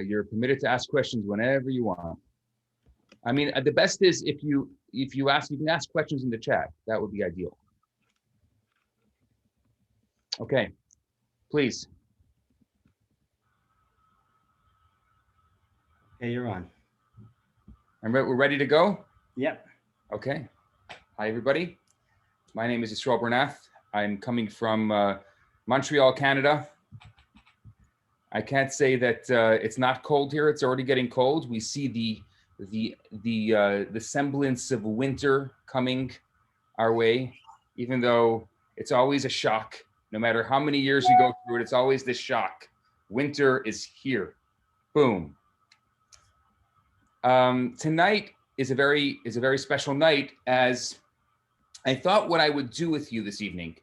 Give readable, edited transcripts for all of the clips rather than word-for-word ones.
You're permitted to ask questions whenever you want. I mean, the best is if you ask, you can ask questions in the chat. That would be ideal. Okay, please. Okay, you're on. We're ready to go? Yep. Okay. Hi, everybody. My name is Yisroel Bernath. I'm coming from Montreal, Canada. I can't say that it's not cold here. It's already getting cold. We see the semblance of winter coming our way, even though it's always a shock. No matter how many years you go through it, it's always this shock. Winter is here. Boom. Tonight is a very special night, as I thought what I would do with you this evening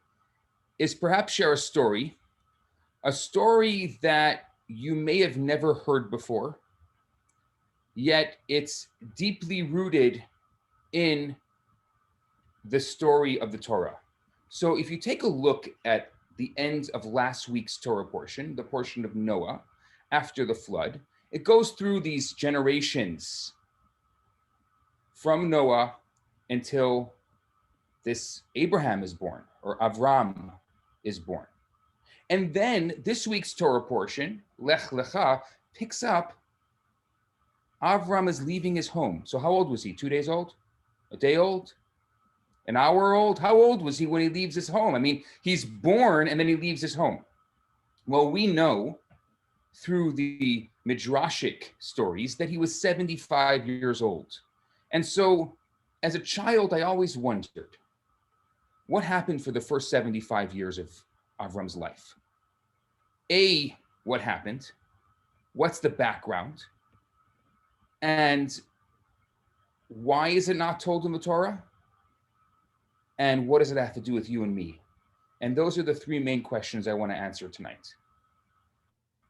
is perhaps share a story that you may have never heard before, yet it's deeply rooted in the story of the Torah. So if you take a look at the end of last week's Torah portion, the portion of Noah after the flood, it goes through these generations from Noah until this Abraham is born, or Avraham is born. And then this week's Torah portion, Lech Lecha, picks up Avram is leaving his home. So how old was he? 2 days old? A day old? An hour old? How old was he when he leaves his home? I mean, he's born and then he leaves his home. Well, we know through the Midrashic stories that he was 75 years old. And so as a child, I always wondered, what happened for the first 75 years of Avram's life? What happened? What's the background? And why is it not told in the Torah? And what does it have to do with you and me? And those are the three main questions I want to answer tonight.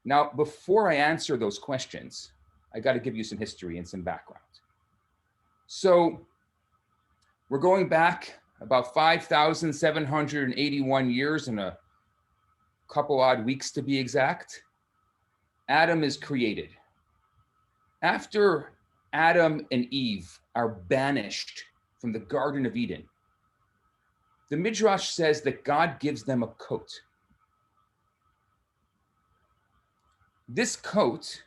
Now, before I answer those questions, I got to give you some history and some background. So we're going back about 5,781 years and a couple odd weeks to be exact. Adam is created. After Adam and Eve are banished from the Garden of Eden, the Midrash says that God gives them a coat. This coat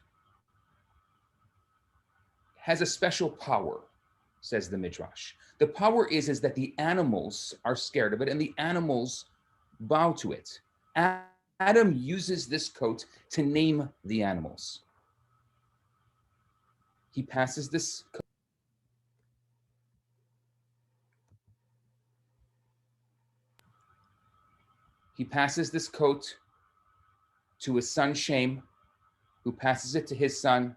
has a special power, says the Midrash. The power is that the animals are scared of it and the animals bow to it. Adam uses this coat to name the animals. He passes this coat. He passes this coat to his son Shem, who passes it to his son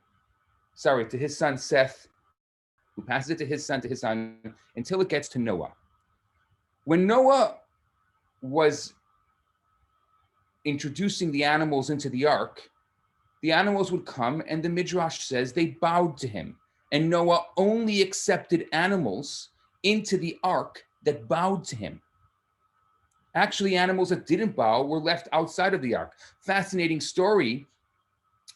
Seth, who passes it to his son, until it gets to Noah. When Noah was introducing the animals into the ark, the animals would come, and the Midrash says they bowed to him. And Noah only accepted animals into the ark that bowed to him. Actually, animals that didn't bow were left outside of the ark. Fascinating story.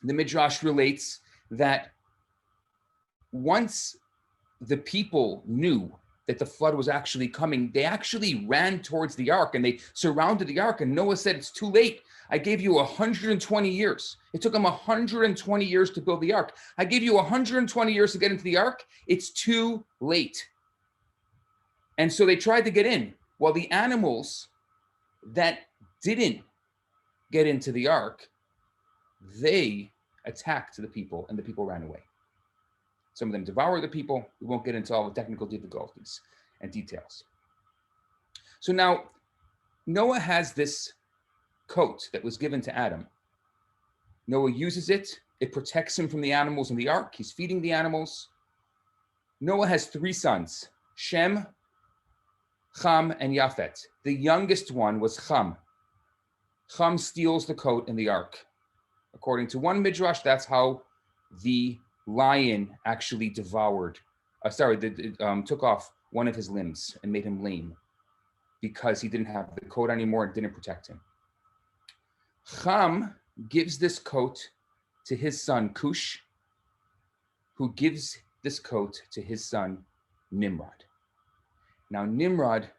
The Midrash relates that once the people knew that the flood was actually coming, they actually ran towards the ark and they surrounded the ark. And Noah said, "It's too late. I gave you 120 years. It took them 120 years to build the ark. I gave you 120 years to get into the ark. It's too late." And so they tried to get in. Well, the animals that didn't get into the ark, they attacked the people and the people ran away. Some of them devoured the people. We won't get into all the technical difficulties and details. So now Noah has this coat that was given to Adam. Noah uses it. It protects him from the animals in the ark. He's feeding the animals. Noah has 3 sons, Shem, Cham, and Yafet. The youngest one was Cham. Cham steals the coat in the ark. According to one Midrash, that's how the lion actually took off one of his limbs and made him lame because he didn't have the coat anymore and didn't protect him. Cham gives this coat to his son Cush, who gives this coat to his son Nimrod. Now, Nimrod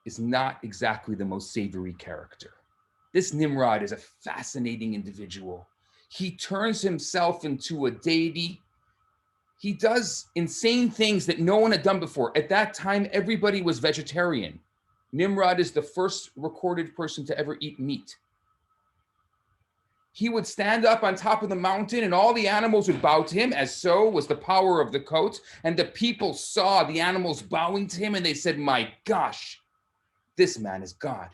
is not exactly the most savory character. This Nimrod is a fascinating individual. He turns himself into a deity. He does insane things that no one had done before. At that time, everybody was vegetarian. Nimrod is the first recorded person to ever eat meat. He would stand up on top of the mountain and all the animals would bow to him, as so was the power of the coat. And the people saw the animals bowing to him and they said, my gosh, this man is God.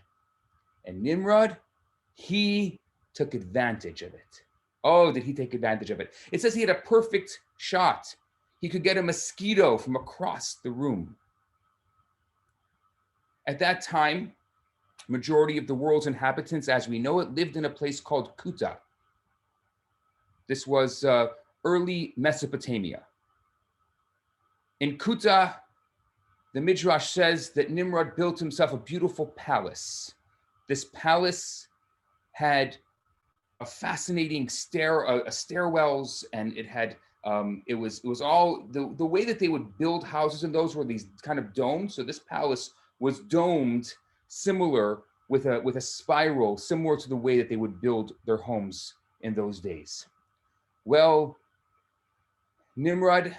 And Nimrod, he took advantage of it. Oh, did he take advantage of it? It says he had a perfect shot. He could get a mosquito from across the room. At that time, majority of the world's inhabitants, as we know it, lived in a place called Kuta. This was early Mesopotamia. In Kuta, the Midrash says that Nimrod built himself a beautiful palace. This palace had a fascinating stairwells, and it had it was all the way that they would build houses, and those were these kind of domes. So this palace was domed, similar with a spiral, similar to the way that they would build their homes in those days. Well, Nimrod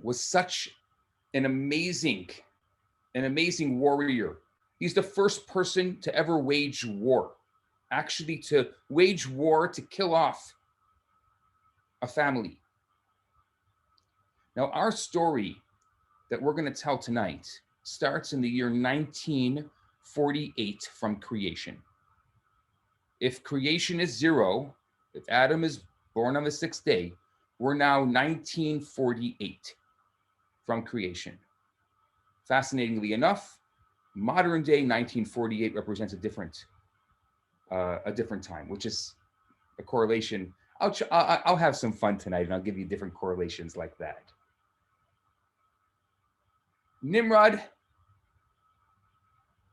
was such an amazing warrior. He's the first person to ever wage war, actually to wage war to kill off a family. Now, our story that we're going to tell tonight starts in the year 1948 from creation. If creation is 0, if Adam is born on the 6th day, we're now 1948 from creation. Fascinatingly enough, modern day 1948 represents a different time, which is a correlation. I'll have some fun tonight and I'll give you different correlations like that. Nimrod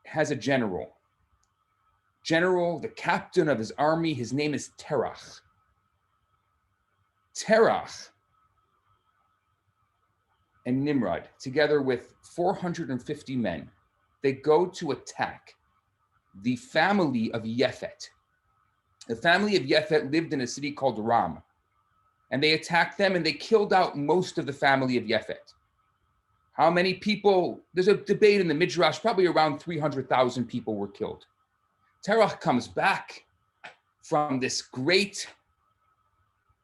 has a general, the captain of his army. His name is Terach. Terach and Nimrod, together with 450 men, they go to attack the family of Yefet. The family of Yefet lived in a city called Ram, and they attacked them and they killed out most of the family of Yefet. How many people? There's a debate in the Midrash, probably around 300,000 people were killed. Terach comes back from this great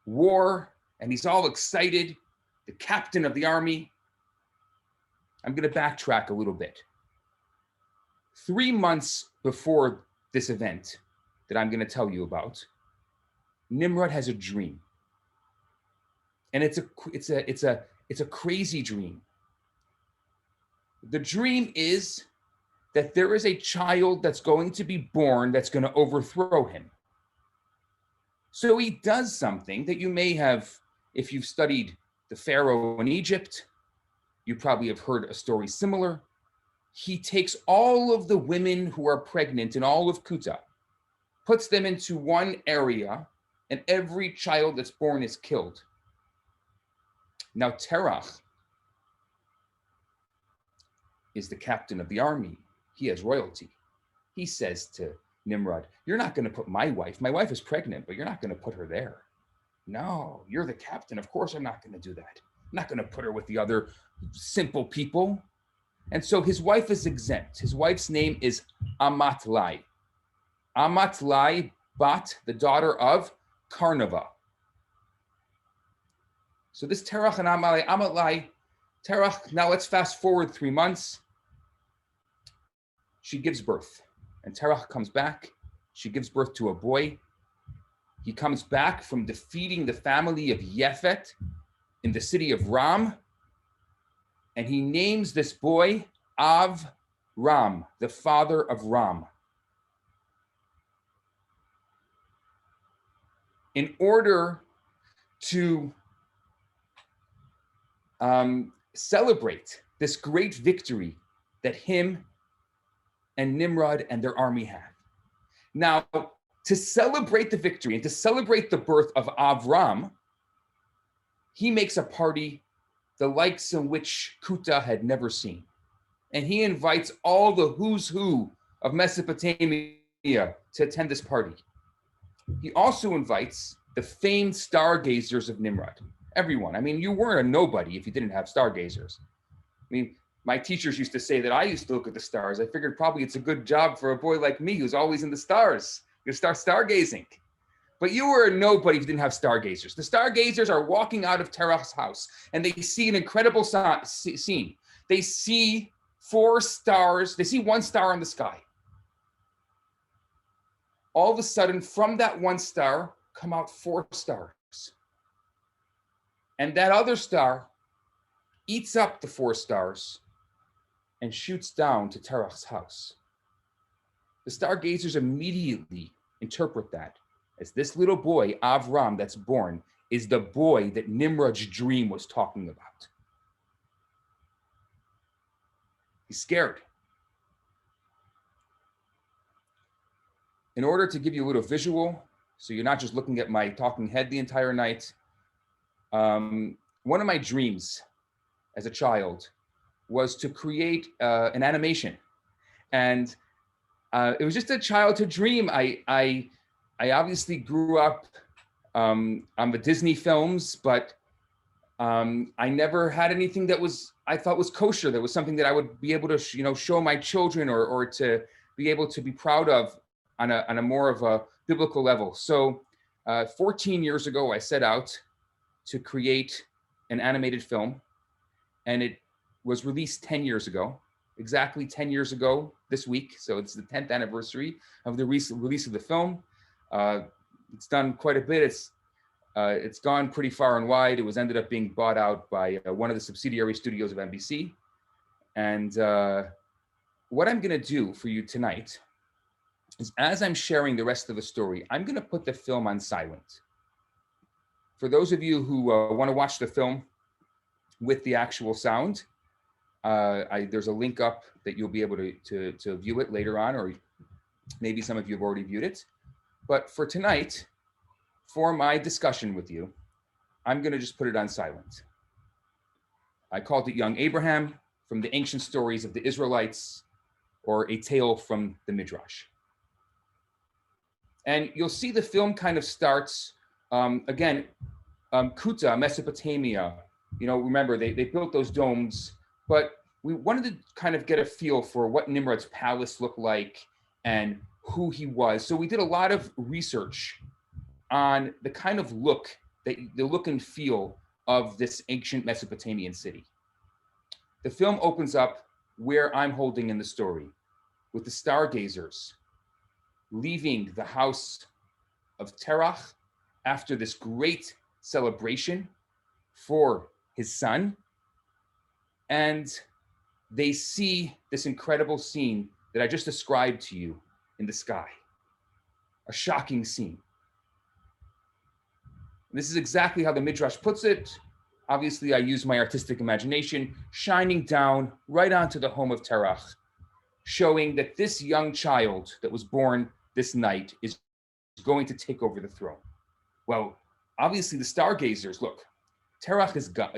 war, and he's all excited, the captain of the army. I'm going to backtrack a little bit. 3 months before this event that I'm going to tell you about, Nimrod has a dream, and it's a crazy dream. The dream is that there is a child that's going to be born that's going to overthrow him. So he does something that you may have, if you've studied the Pharaoh in Egypt, you probably have heard a story similar. He takes all of the women who are pregnant in all of Kuta, puts them into one area, and every child that's born is killed. Now, Terach is the captain of the army. He has royalty. He says to Nimrod, you're not going to put my wife is pregnant, but you're not going to put her there. No, you're the captain. Of course, I'm not going to do that. I'm not going to put her with the other simple people. And so his wife is exempt. His wife's name is Amatlai. Amatlai, Bat, the daughter of Karnava. So this Terach and Amatlai, Terach, now let's fast forward 3 months. She gives birth, and Terach comes back. She gives birth to a boy. He comes back from defeating the family of Yefet in the city of Ram, and he names this boy Ram, the father of Ram. In order to celebrate this great victory that him and Nimrod and their army have. Now, To celebrate the victory and to celebrate the birth of Avraham, he makes a party the likes of which Kuta had never seen. And he invites all the who's who of Mesopotamia to attend this party. He also invites the famed stargazers of Nimrod. Everyone. I mean, you weren't a nobody if you didn't have stargazers. I mean, my teachers used to say that I used to look at the stars. I figured probably it's a good job for a boy like me who's always in the stars. You start stargazing. But you were a nobody if you didn't have stargazers. The stargazers are walking out of Terach's house and they see an incredible scene. They see 4 stars. They see 1 star in the sky. All of a sudden, from that 1 star come out 4 stars. And that other star eats up the 4 stars and shoots down to Terach's house. The stargazers immediately interpret that as this little boy, Avraham, that's born, is the boy that Nimrod's dream was talking about. He's scared. In order to give you a little visual, so you're not just looking at my talking head the entire night, one of my dreams as a child was to create an animation. And it was just a childhood dream. I obviously grew up on the Disney films, but I never had anything that I thought was kosher. That was something that I would be able to, show my children or to be able to be proud of on a more of a biblical level. So 14 years ago, I set out to create an animated film, and it was released 10 years ago. Exactly 10 years ago this week. So it's the 10th anniversary of the release of the film. It's done quite a bit. It's gone pretty far and wide. It was ended up being bought out by one of the subsidiary studios of NBC. And what I'm going to do for you tonight is, as I'm sharing the rest of the story, I'm going to put the film on silent. For those of you who want to watch the film with the actual sound, there's a link up that you'll be able to view it later on, or maybe some of you have already viewed it. But for tonight, for my discussion with you, I'm going to just put it on silent. I called it Young Avraham, from the ancient stories of the Israelites, or a tale from the Midrash. And you'll see the film kind of starts, again, Kuta, Mesopotamia. Remember, they built those domes, but we wanted to kind of get a feel for what Nimrod's palace looked like and who he was. So we did a lot of research on the kind of look, the look and feel of this ancient Mesopotamian city. The film opens up where I'm holding in the story, with the stargazers leaving the house of Terach after this great celebration for his son. And they see this incredible scene that I just described to you in the sky. A shocking scene. This is exactly how the Midrash puts it. Obviously, I use my artistic imagination, shining down right onto the home of Terach, showing that this young child that was born this night is going to take over the throne. Well, obviously the stargazers, look, Terach is God,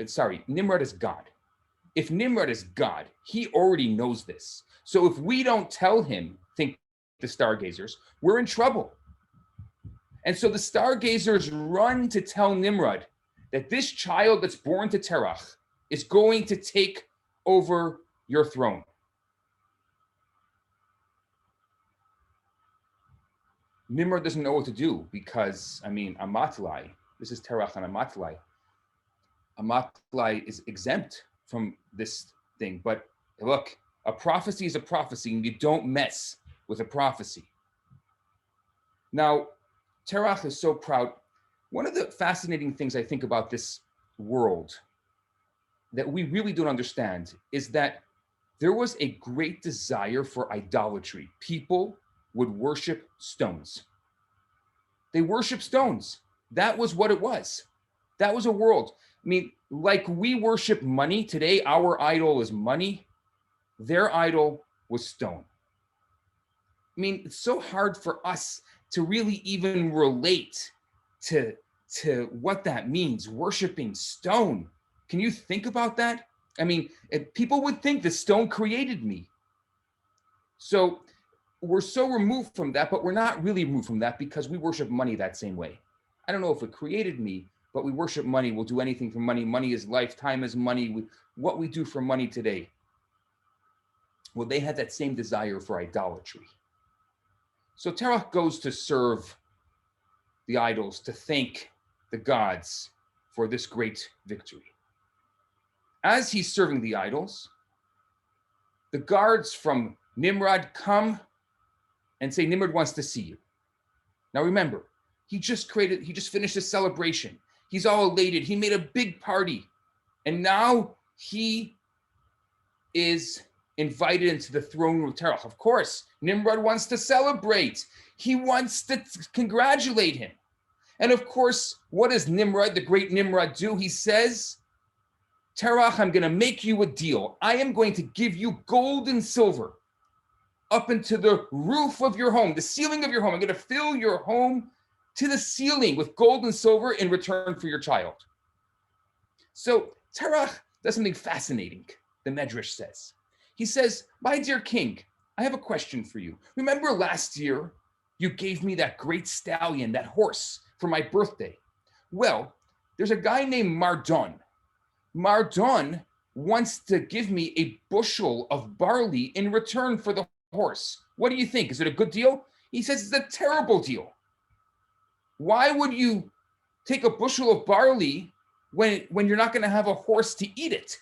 Nimrod is God. If Nimrod is God, he already knows this. So if we don't tell him, think the stargazers, we're in trouble. And so the stargazers run to tell Nimrod that this child that's born to Terach is going to take over your throne. Nimrod doesn't know what to do because, Amatlai, this is Terach and Amatlai. Amatlai is exempt from this thing, but look, a prophecy is a prophecy and you don't mess with a prophecy. Now, Terach is so proud. One of the fascinating things I think about this world that we really don't understand is that there was a great desire for idolatry. People would worship stones. They worship stones. That was what it was. That was a world. Like we worship money today, our idol is money. Their idol was stone. It's so hard for us to really even relate to what that means, worshiping stone. Can you think about that? I mean, people would think the stone created me. So we're so removed from that, but we're not really removed from that because we worship money that same way. I don't know if it created me, but we worship money. We'll do anything for money. Money is life. Time is money. What we do for money today. Well, they had that same desire for idolatry. So Terach goes to serve the idols, to thank the gods for this great victory. As he's serving the idols, the guards from Nimrod come and say, Nimrod wants to see you. Now remember, he just finished a celebration. He's all elated. He made a big party. And now he is invited into the throne room of Terach. Of course, Nimrod wants to celebrate. He wants to congratulate him. And of course, what does Nimrod, the great Nimrod, do? He says, Terach, I'm going to make you a deal. I am going to give you gold and silver up into the roof of your home, the ceiling of your home. I'm going to fill your home to the ceiling with gold and silver in return for your child. So Terach does something fascinating, the Midrash says. He says, my dear king, I have a question for you. Remember last year, you gave me that great stallion, that horse, for my birthday. Well, there's a guy named Mardon. Mardon wants to give me a bushel of barley in return for the horse. What do you think? Is it a good deal? He says it's a terrible deal. Why would you take a bushel of barley when you're not going to have a horse to eat it?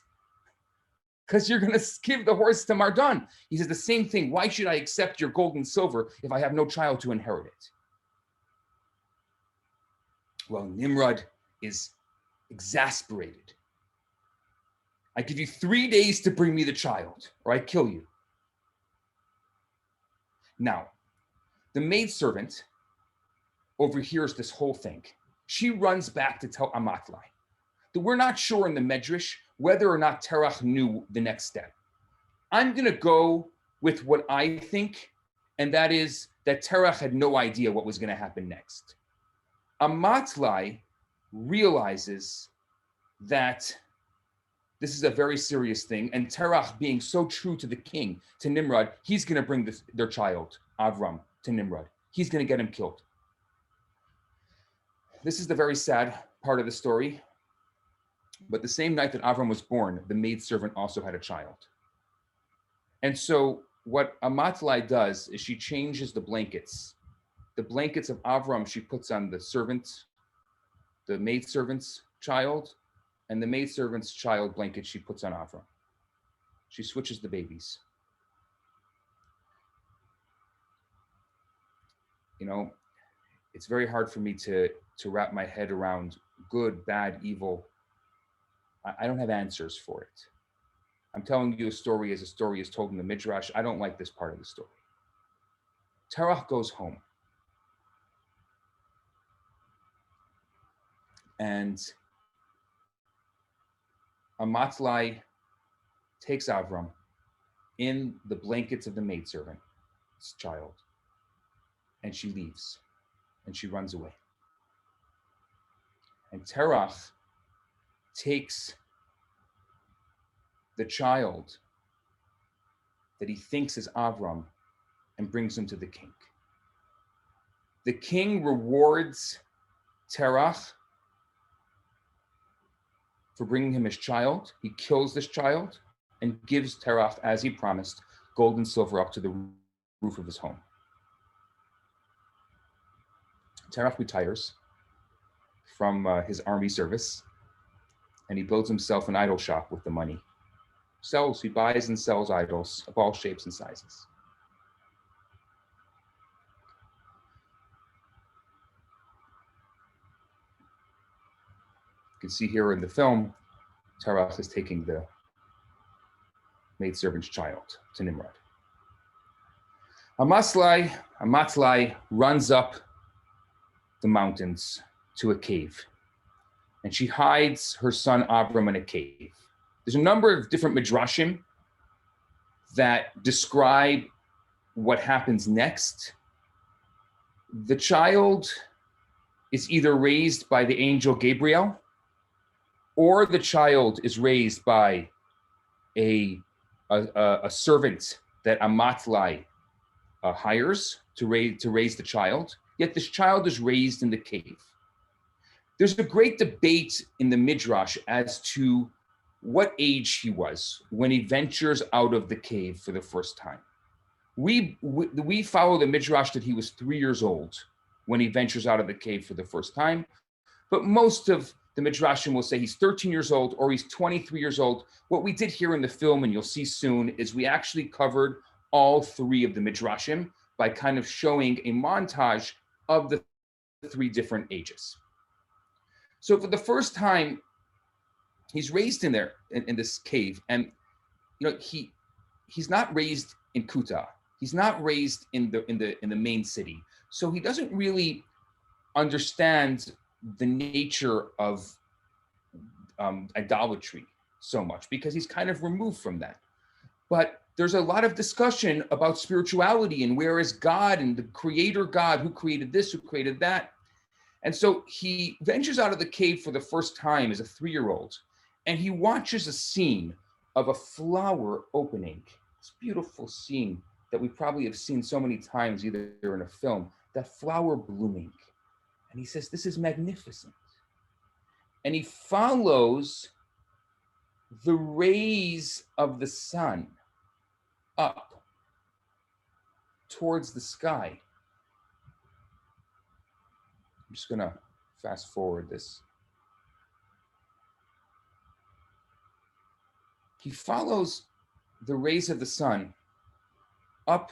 Because you're going to give the horse to Mardon. He says the same thing. Why should I accept your gold and silver if I have no child to inherit it? Well, Nimrod is exasperated. I give you 3 days to bring me the child, or I kill you. Now, the maidservant overhears this whole thing. She runs back to tell Amatlai. We're not sure in the Midrash whether or not Terach knew the next step. I'm going to go with what I think, and that is that Terach had no idea what was going to happen next. Amatlai realizes that this is a very serious thing, and Terach, being so true to the king, to Nimrod, he's going to bring their child, Avram, to Nimrod. He's going to get him killed. This is the very sad part of the story. But the same night that Avram was born, the maidservant also had a child. And so what Amatlai does is she changes the blankets. The blankets of Avram she puts on the maidservant's child, and the maidservant's child blanket she puts on Avram. She switches the babies. You know, it's very hard for me to wrap my head around good, bad, evil. I don't have answers for it. I'm telling you a story as a story is told in the Midrash. I don't like this part of the story. Terach goes home. And Amatlai takes Avram in the blankets of the maidservant's child, and she leaves, and she runs away. And Terach takes the child that he thinks is Avram and brings him to the king. The king rewards Terach for bringing him his child. He kills this child and gives Terach, as he promised, gold and silver up to the roof of his home. Terach retires from his army service, and he builds himself an idol shop with the money. He buys and sells idols of all shapes and sizes. You can see here in the film, Terach is taking the maidservant's child to Nimrod. Amatlai runs up the mountains to a cave, and she hides her son Avram in a cave. There's a number of different midrashim that describe what happens next. the child is either raised by the angel Gabriel, or the child is raised by a servant that a matlai hires to raise the child. Yet this child is raised in the cave. There's a great debate in the Midrash as to what age he was when he ventures out of the cave for the first time. We follow the Midrash that he was 3 years old when he ventures out of the cave for the first time, but most of the Midrashim will say he's 13 years old or he's 23 years old. What we did here in the film, and you'll see soon, is we actually covered all three of the Midrashim by kind of showing a montage of the three different ages. So for the first time, he's raised in there in this cave, and he's not raised in Kuta. He's not raised in the main city, so he doesn't really understand the nature of idolatry so much because he's kind of removed from that. But there's a lot of discussion about spirituality and where is God and the creator God, who created this, who created that. And so he ventures out of the cave for the first time as a 3-year-old, and he watches a scene of a flower opening. This beautiful scene that we probably have seen so many times, either in a film, that flower blooming. And he says, this is magnificent. And he follows the rays of the sun up towards the sky. I'm just gonna fast forward this. He follows the rays of the sun up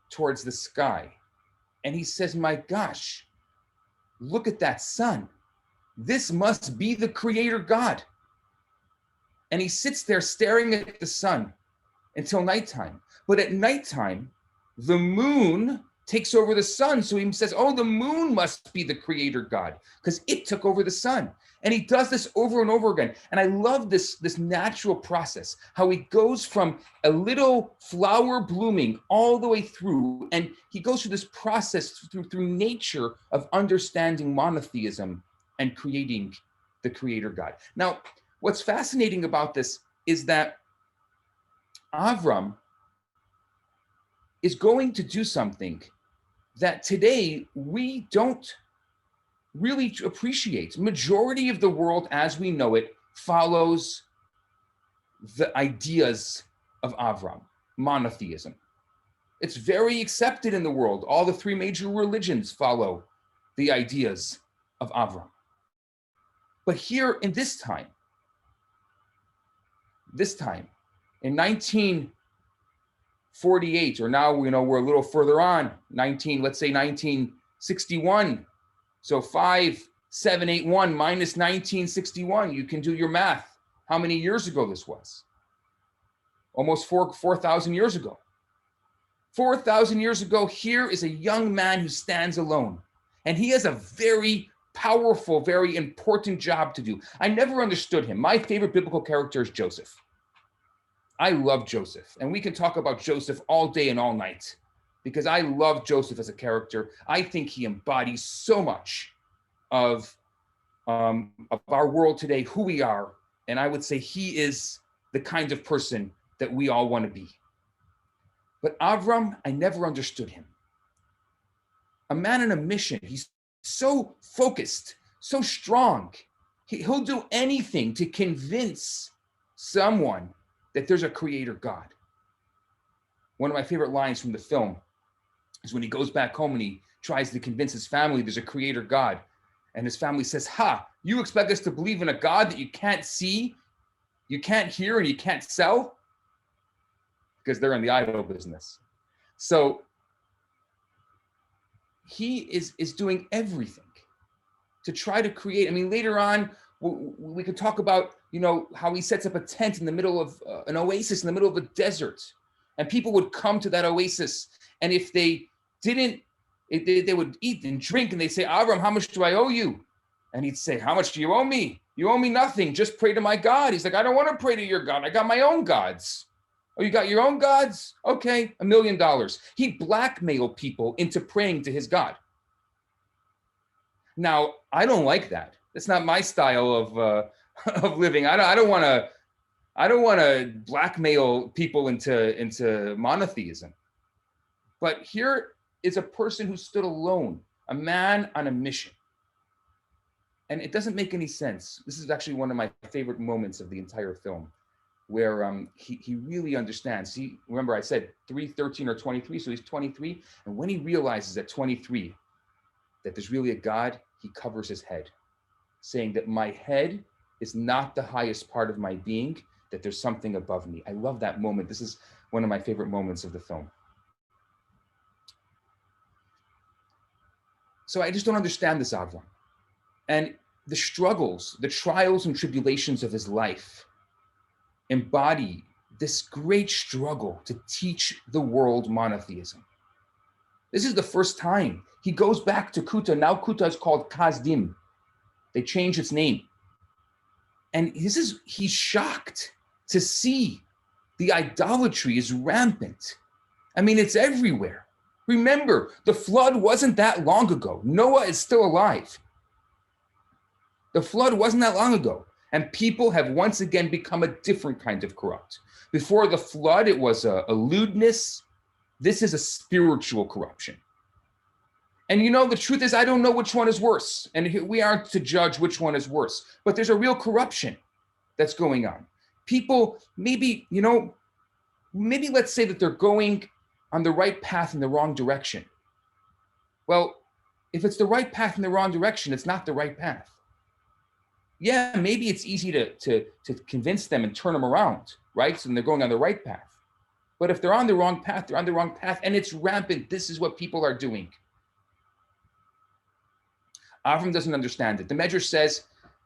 towards the sky. And he says, my gosh, look at that sun. This must be the creator God. And he sits there staring at the sun until nighttime. But at nighttime, the moon takes over the sun. So he says, oh, the moon must be the creator God because it took over the sun. And he does this over and over again. And I love this natural process, how he goes from a little flower blooming all the way through. And he goes through this process through nature of understanding monotheism and creating the creator God. Now, what's fascinating about this is that Avram is going to do something that today we don't really appreciate. Majority of the world as we know it follows the ideas of Avram, monotheism. It's very accepted in the world. All the three major religions follow the ideas of Avram. But here in this time, in 1948, or now we're a little further on, let's say 1961. So 5781 minus 1961, you can do your math. How many years ago this was? Almost 4,000 years ago. 4,000 years ago, here is a young man who stands alone. And he has a very powerful, very important job to do. I never understood him. My favorite biblical character is Joseph. I love Joseph. And we can talk about Joseph all day and all night because I love Joseph as a character. I think he embodies so much of our world today, who we are. And I would say he is the kind of person that we all want to be. But Avram, I never understood him. A man on a mission. He's so focused, so strong. He'll do anything to convince someone that there's a creator God. One of my favorite lines from the film is when he goes back home and he tries to convince his family there's a creator God. And his family says, you expect us to believe in a God that you can't see, you can't hear, and you can't sell? Because they're in the idol business. So he is doing everything to try to create. I mean, later on, we could talk about, how he sets up a tent in the middle of an oasis in the middle of a desert. And people would come to that oasis. And if they didn't, they would eat and drink. And they'd say, Avram, how much do I owe you? And he'd say, how much do you owe me? You owe me nothing. Just pray to my God. He's like, I don't want to pray to your God. I got my own gods. Oh, you got your own gods? Okay, $1 million. He'd blackmail people into praying to his God. Now, I don't like that. That's not my style of living. I don't want to blackmail people into monotheism. But here is a person who stood alone, a man on a mission. And it doesn't make any sense. This is actually one of my favorite moments of the entire film, where he really understands. Remember I said 13 or 23, so he's 23. And when he realizes at 23 that there's really a God, he covers his head, saying that my head is not the highest part of my being, that there's something above me. I love that moment. This is one of my favorite moments of the film. So I just don't understand this Avraham. And the struggles, the trials and tribulations of his life embody this great struggle to teach the world monotheism. This is the first time he goes back to Kuta. Now Kuta is called Kazdim. They changed its name. And he's shocked to see the idolatry is rampant. I mean, it's everywhere. Remember, the flood wasn't that long ago. Noah is still alive. The flood wasn't that long ago. And people have once again become a different kind of corrupt. Before the flood, it was a lewdness. This is a spiritual corruption. And you know, the truth is, I don't know which one is worse. And we aren't to judge which one is worse. But there's a real corruption that's going on. People, maybe let's say that they're going on the right path in the wrong direction. Well, if it's the right path in the wrong direction, it's not the right path. Yeah, maybe it's easy to convince them and turn them around, right? So then they're going on the right path. But if they're on the wrong path, they're on the wrong path, and it's rampant. This is what people are doing. Avraham doesn't understand it. The Midrash says,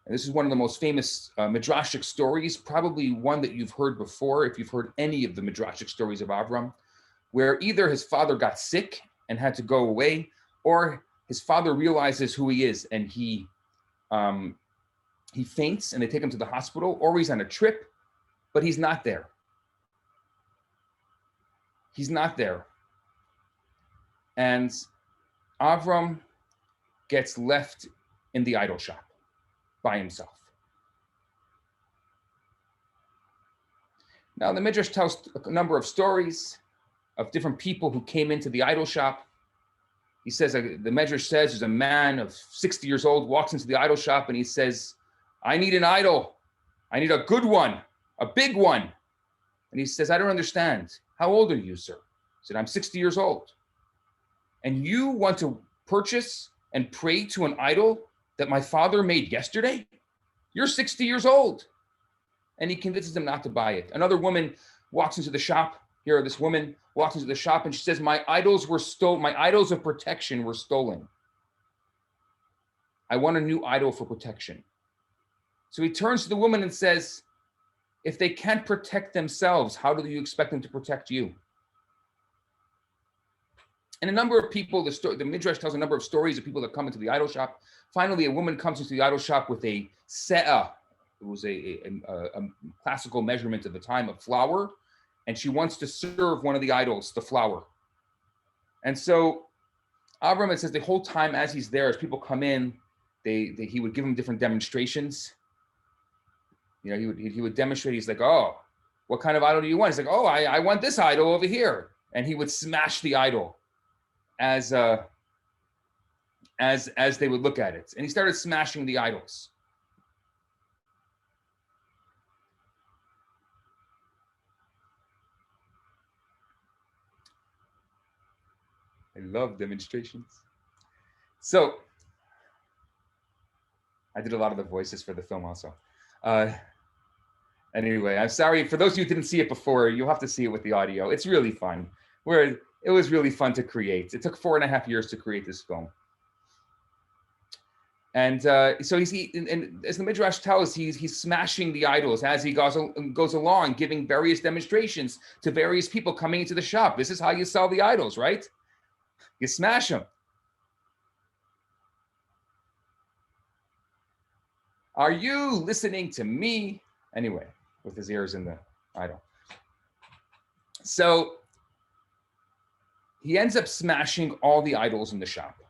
and this is one of the most famous Midrashic stories, probably one that you've heard before, if you've heard any of the Midrashic stories of Avraham, where either his father got sick and had to go away, or his father realizes who he is and he faints and they take him to the hospital, or he's on a trip, but he's not there. He's not there. And Avraham gets left in the idol shop by himself. Now, the Midrash tells a number of stories of different people who came into the idol shop. He says, the Midrash says, there's a man of 60 years old walks into the idol shop and he says, I need an idol. I need a good one, a big one. And he says, I don't understand. How old are you, sir? He said, I'm 60 years old. And you want to purchase and pray to an idol that my father made yesterday? You're 60 years old. And he convinces him not to buy it. Another woman walks into the shop. Here, this woman walks into the shop and she says, my idols were stolen. My idols of protection were stolen. I want a new idol for protection. So he turns to the woman and says, if they can't protect themselves, how do you expect them to protect you? And a number of people, the Midrash tells a number of stories of people that come into the idol shop. Finally, a woman comes into the idol shop with a se'ah. It was a classical measurement of the time of flour. And she wants to serve one of the idols, the flour. And so Avraham, it says the whole time as he's there, as people come in, he would give them different demonstrations. You know, he would demonstrate. He's like, oh, what kind of idol do you want? He's like, oh, I want this idol over here. And he would smash the idol as they would look at it. And he started smashing the idols. I love demonstrations. So I did a lot of the voices for the film also. Anyway, I'm sorry. For those of you who didn't see it before, you'll have to see it with the audio. It's really fun. It was really fun to create. It took 4.5 years to create this film. And so and as the Midrash tells, he's smashing the idols as he goes along, giving various demonstrations to various people coming into the shop. This is how you sell the idols, right? You smash them. Are you listening to me? Anyway, with his ears in the idol. So he ends up smashing all the idols in the shop.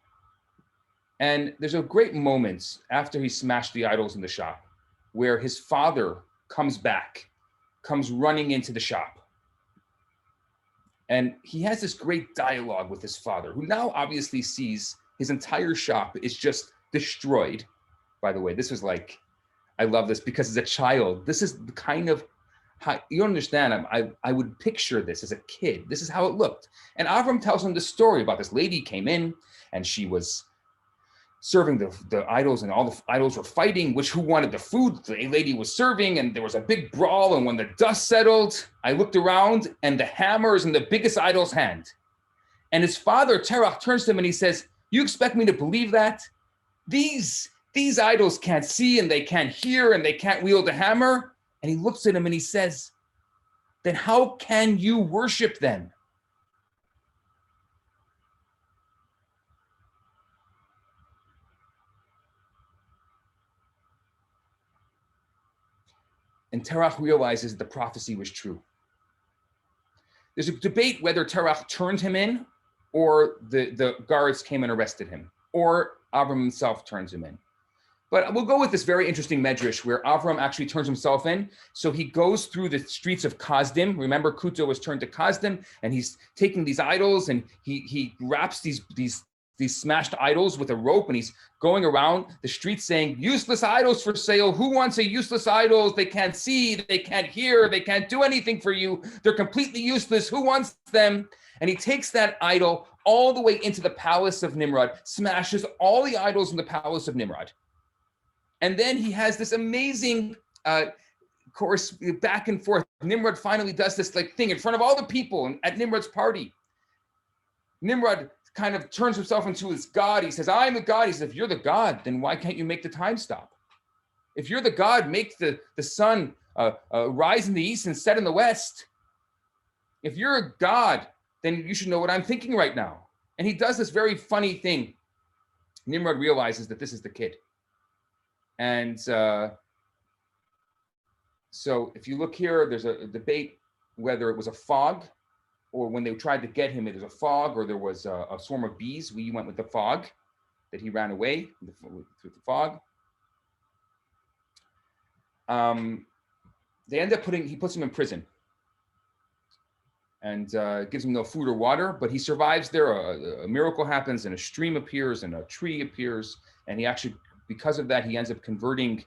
And there's a great moment after he smashed the idols in the shop where his father comes running into the shop. And he has this great dialogue with his father, who now obviously sees his entire shop is just destroyed. By the way, this was like, I love this because as a child, this is the kind of how you understand. I would picture this as a kid. This is how it looked. And Avram tells him the story about this lady came in and she was serving the idols, and all the idols were fighting who wanted the food the lady was serving, and there was a big brawl. And when the dust settled, I looked around and the hammer is in the biggest idol's hand. And his father, Terach, turns to him and he says, "You expect me to believe that? These idols can't see and they can't hear and they can't wield a hammer." And he looks at him and he says, "Then how can you worship them?" And Terach realizes the prophecy was true. There's a debate whether Terach turned him in or the guards came and arrested him, or Avram himself turns him in. But we'll go with this very interesting Midrash where Avram actually turns himself in. So he goes through the streets of Kasdim. Remember, Kuto was turned to Kasdim, and he's taking these idols and he wraps these smashed idols with a rope, and he's going around the streets saying, "Useless idols for sale. Who wants a useless idols? They can't see, they can't hear, they can't do anything for you. They're completely useless. Who wants them?" And he takes that idol all the way into the palace of Nimrod, smashes all the idols in the palace of Nimrod. And then he has this amazing course back and forth. Nimrod finally does this thing in front of all the people at Nimrod's party. Nimrod kind of turns himself into his god. He says, "I'm the god." He says, "If you're the god, then why can't you make the time stop? If you're the god, make the sun rise in the east and set in the west. If you're a god, then you should know what I'm thinking right now." And he does this very funny thing. Nimrod realizes that this is the kid. And so if you look here, there's a debate whether it was a fog, or when they tried to get him, it was a fog, or there was a swarm of bees. We went with the fog, that he ran away through the fog. They end up he puts him in prison and gives him no food or water, but he survives there. A miracle happens and a stream appears and a tree appears. And he actually, because of that, he ends up converting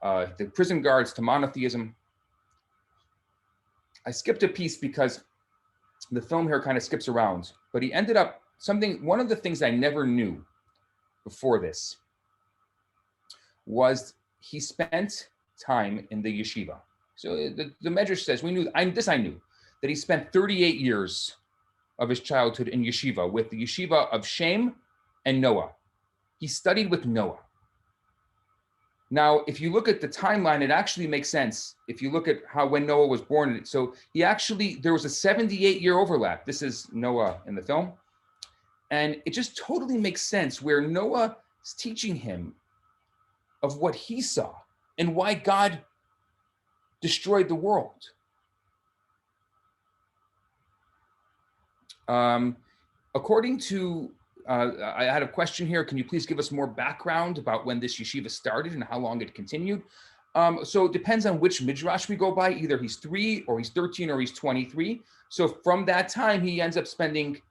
the prison guards to monotheism. I skipped a piece because the film here kind of skips around, but he ended up one of the things I never knew before this was he spent time in the yeshiva. So the Midrash says, I knew, that he spent 38 years of his childhood in yeshiva, with the yeshiva of Shem and Noah. He studied with Noah. Now, if you look at the timeline, it actually makes sense. If you look at when Noah was born, so there was a 78-year overlap. This is Noah in the film. And it just totally makes sense where Noah is teaching him of what he saw and why God destroyed the world. According to I had a question here. Can you please give us more background about when this yeshiva started and how long it continued? So it depends on which Midrash we go by. Either he's 3 or he's 13 or he's 23. So from that time, he ends up spending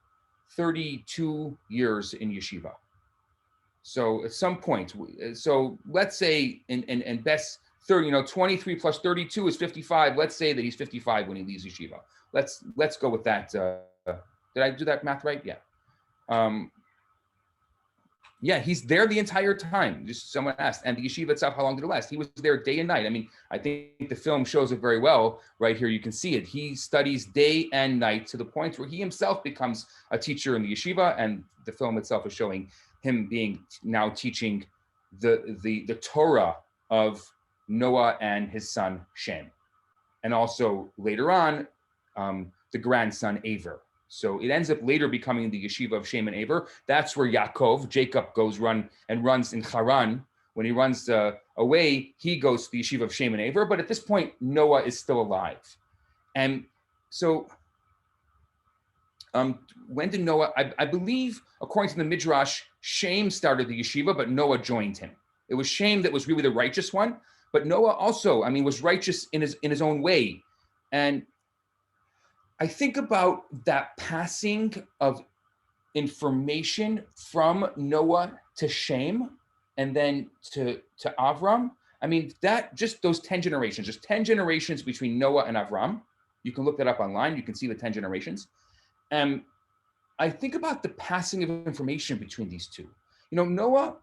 32 years in yeshiva. So at some point, so let's say in best 30, 23 plus 32 is 55. Let's say that he's 55 when he leaves yeshiva. Let's go with that. Did I do that math right? Yeah. Yeah, he's there the entire time. Just someone asked, and the yeshiva itself, how long did it last? He was there day and night. I mean, I think the film shows it very well. Right here, you can see it. He studies day and night to the point where he himself becomes a teacher in the yeshiva, and the film itself is showing him being now teaching the Torah of Noah and his son Shem, and also later on the grandson Aver. So it ends up later becoming the yeshiva of Shem and Aver. That's where Jacob goes runs in Haran. When he runs away, he goes to the yeshiva of Shem and Aver. But at this point, Noah is still alive. And so when did Noah, I believe, according to the Midrash, Shem started the yeshiva, but Noah joined him. It was Shem that was really the righteous one, but Noah also, was righteous in his own way. And I think about that passing of information from Noah to Shem and then to Avram. That just those 10 generations, just 10 generations between Noah and Avram. You can look that up online. You can see the 10 generations. I think about the passing of information between these two. Noah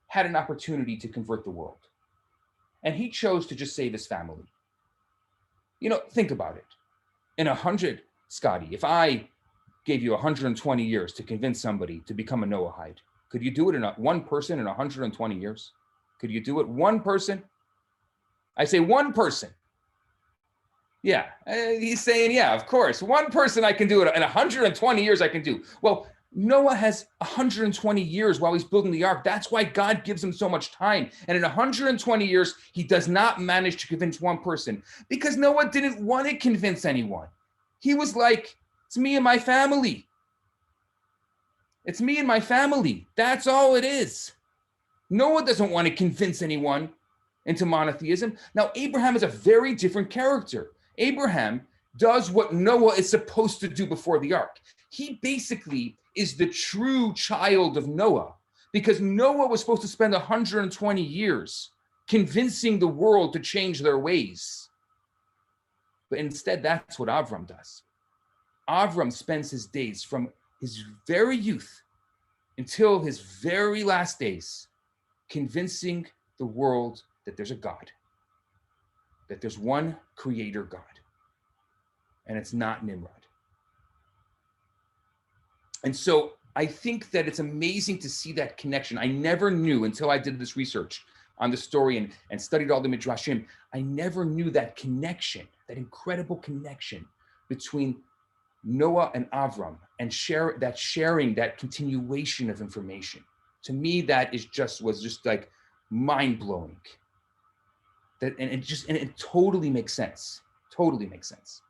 had an opportunity to convert the world, and he chose to just save his family. Think about it. In 100, Scotty, if I gave you 120 years to convince somebody to become a Noahide, could you do it in one person in 120 years? Could you do it? One person? I say one person. Yeah, he's saying, yeah, of course. One person I can do it in 120 years I can do. Well, Noah has 120 years while he's building the ark. That's why God gives him so much time. And in 120 years, he does not manage to convince one person because Noah didn't want to convince anyone. He was like, it's me and my family. It's me and my family. That's all it is. Noah doesn't want to convince anyone into monotheism. Now, Abraham is a very different character. Abraham does what Noah is supposed to do before the ark. He basically is the true child of Noah because Noah was supposed to spend 120 years convincing the world to change their ways. But instead, that's what Avram does. Avram spends his days from his very youth until his very last days convincing the world that there's a God, that there's one creator God, and it's not Nimrod. And so I think that it's amazing to see that connection. I never knew until I did this research on the story and studied all the Midrashim. I never knew that connection, that incredible connection between Noah and Avram and sharing, that continuation of information. To me, that was just like mind-blowing. And it totally makes sense. Totally makes sense.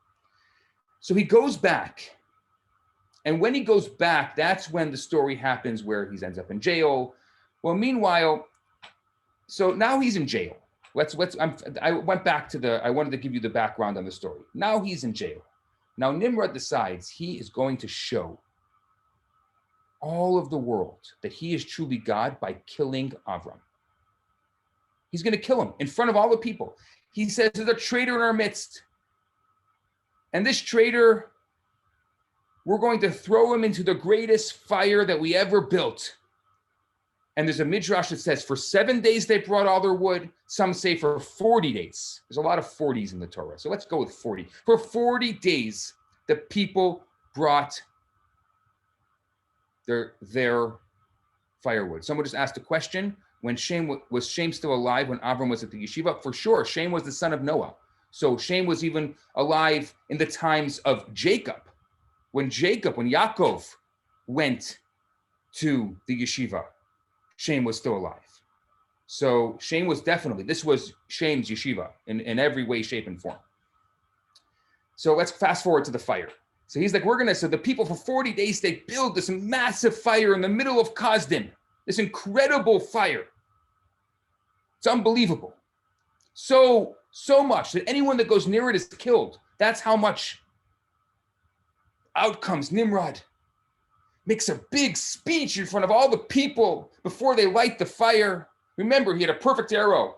So he goes back. And when he goes back, that's when the story happens where he ends up in jail. Well, meanwhile, so now he's in jail. I went back I wanted to give you the background on the story. Now he's in jail. Now Nimrod decides he is going to show all of the world that he is truly God by killing Avram. He's going to kill him in front of all the people. He says, there's a traitor in our midst. And this traitor, we're going to throw him into the greatest fire that we ever built. And there's a Midrash that says for 7 days they brought all their wood. Some say for 40 days. There's a lot of 40s in the Torah. So let's go with 40. For 40 days, the people brought their firewood. Someone just asked a question. Was Shem still alive when Avram was at the yeshiva? For sure. Shem was the son of Noah. So Shem was even alive in the times of Jacob. When Yaakov went to the yeshiva, Shem was still alive. So Shem was this was Shem's yeshiva in every way, shape, and form. So let's fast forward to the fire. So he's like, so the people for 40 days, they build this massive fire in the middle of Kasdim, this incredible fire. It's unbelievable. So much that anyone that goes near it is killed. That's how much. Out comes Nimrod, makes a big speech in front of all the people before they light the fire. Remember, he had a perfect arrow.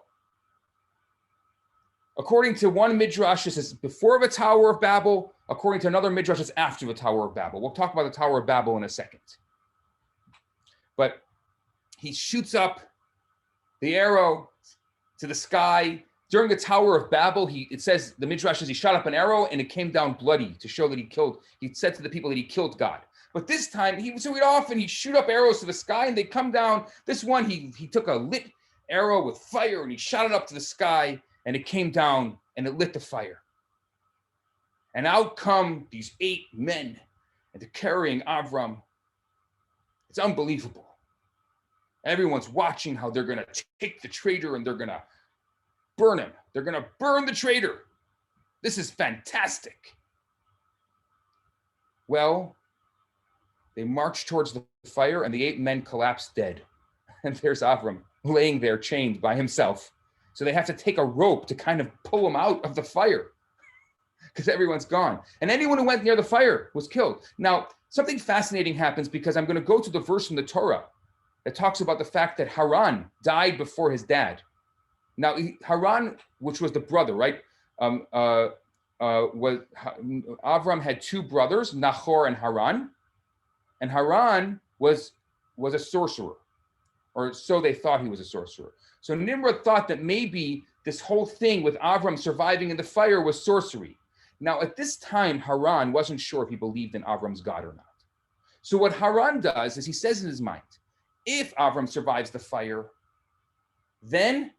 According to one Midrash, this is before the Tower of Babel. According to another Midrash, it's after the Tower of Babel. We'll talk about the Tower of Babel in a second. But he shoots up the arrow to the sky. During the Tower of Babel, it says, the Midrash says he shot up an arrow and it came down bloody to show that he said to the people that he killed God. But this time, he'd shoot up arrows to the sky and they come down. This one, he took a lit arrow with fire and he shot it up to the sky and it came down and it lit the fire. And out come these 8 men and they're carrying Avram. It's unbelievable. Everyone's watching how they're going to take the traitor and they're going to burn him. They're going to burn the traitor. This is fantastic. Well, They march towards the fire, and the 8 men collapse dead. And there's Avram laying there chained by himself. So they have to take a rope to kind of pull him out of the fire because everyone's gone. And anyone who went near the fire was killed. Now, something fascinating happens because I'm going to go to the verse in the Torah that talks about the fact that Haran died before his dad. Now, Haran, which was the brother, right? Avram had 2 brothers, Nahor and Haran. And Haran was a sorcerer, or so they thought he was a sorcerer. So Nimrod thought that maybe this whole thing with Avram surviving in the fire was sorcery. Now, at this time, Haran wasn't sure if he believed in Avram's God or not. So what Haran does is he says in his mind, if Avram survives the fire, then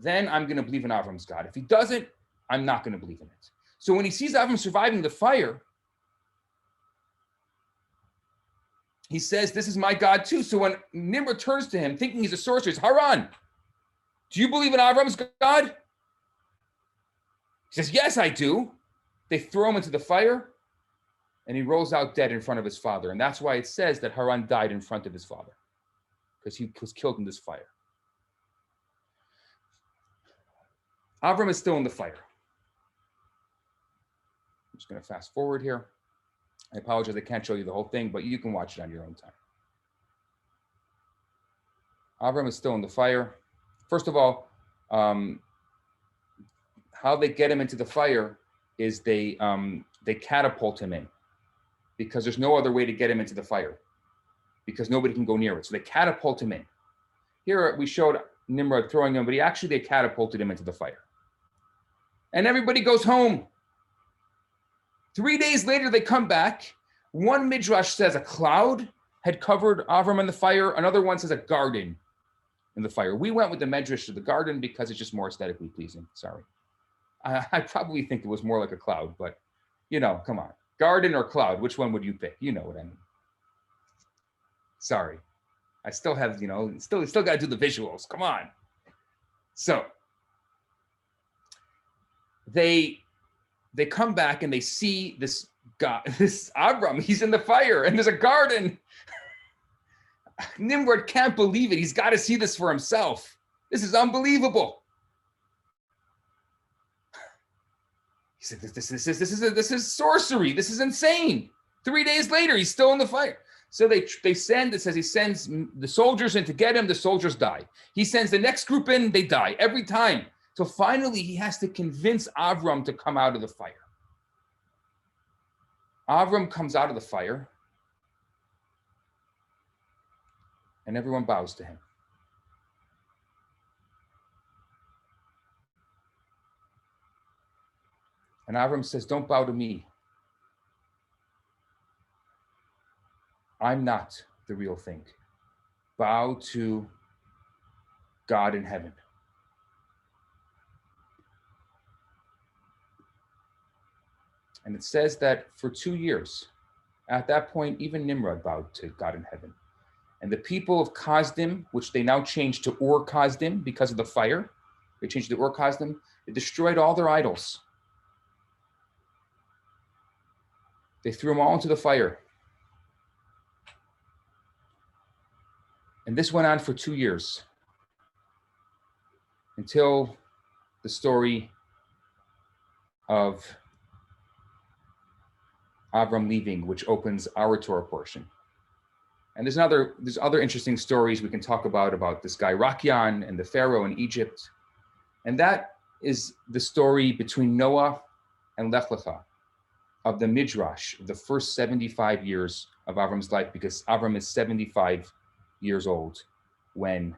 I'm going to believe in Avram's God. If he doesn't, I'm not going to believe in it. So when he sees Avram surviving the fire, he says, this is my God too. So when Nimrod turns to him, thinking he's a sorcerer, he says, Haran, do you believe in Avram's God? He says, yes, I do. They throw him into the fire, and he rolls out dead in front of his father. And that's why it says that Haran died in front of his father, because he was killed in this fire. Avram is still in the fire. I'm just going to fast forward here. I apologize, I can't show you the whole thing, but you can watch it on your own time. Avram is still in the fire. First of all, how they get him into the fire is they catapult him in, because there's no other way to get him into the fire, because nobody can go near it. So they catapult him in. Here we showed Nimrod throwing him, but they catapulted him into the fire. And everybody goes home. 3 days later, they come back. One Midrash says a cloud had covered Avram in the fire. Another one says a garden in the fire. We went with the Midrash to the garden because it's just more aesthetically pleasing. Sorry. I probably think it was more like a cloud, but come on. Garden or cloud, which one would you pick? You know what I mean. Sorry. I still have, still got to do the visuals. Come on. So they come back and they see this guy, this Avram, he's in the fire and there's a garden. Nimrod can't believe it. He's got to see this for himself. This is unbelievable. He said, this is sorcery. This is insane. 3 days later, he's still in the fire. So they send, it says he sends the soldiers in to get him. The soldiers die. He sends the next group in, they die every time. So finally, he has to convince Avram to come out of the fire. Avram comes out of the fire, and everyone bows to him. And Avram says, don't bow to me. I'm not the real thing. Bow to God in heaven. And it says that for 2 years, at that point, even Nimrod bowed to God in heaven. And the people of Kasdim, which they now changed to Ur Kasdim because of the fire, they changed to Ur Kasdim, they destroyed all their idols. They threw them all into the fire. And this went on for 2 years until the story of Avram leaving, which opens our Torah portion. And there's other interesting stories we can talk about this guy Rakyan and the Pharaoh in Egypt. And that is the story between Noah and Lech Lecha of the Midrash, the first 75 years of Avram's life, because Avram is 75 years old when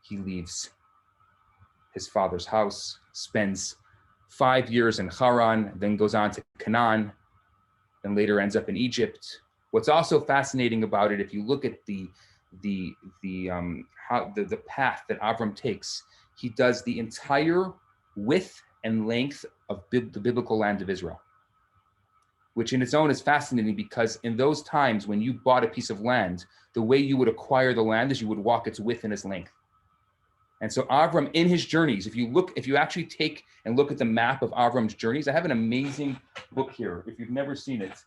he leaves his father's house, spends 5 years in Haran, then goes on to Canaan, and later ends up in Egypt. What's also fascinating about it, if you look at the path that Avram takes, he does the entire width and length of the biblical land of Israel, which in its own is fascinating, because in those times when you bought a piece of land, the way you would acquire the land is you would walk its width and its length. And so Avram, in his journeys, if you actually take and look at the map of Avram's journeys, I have an amazing book here. If you've never seen it,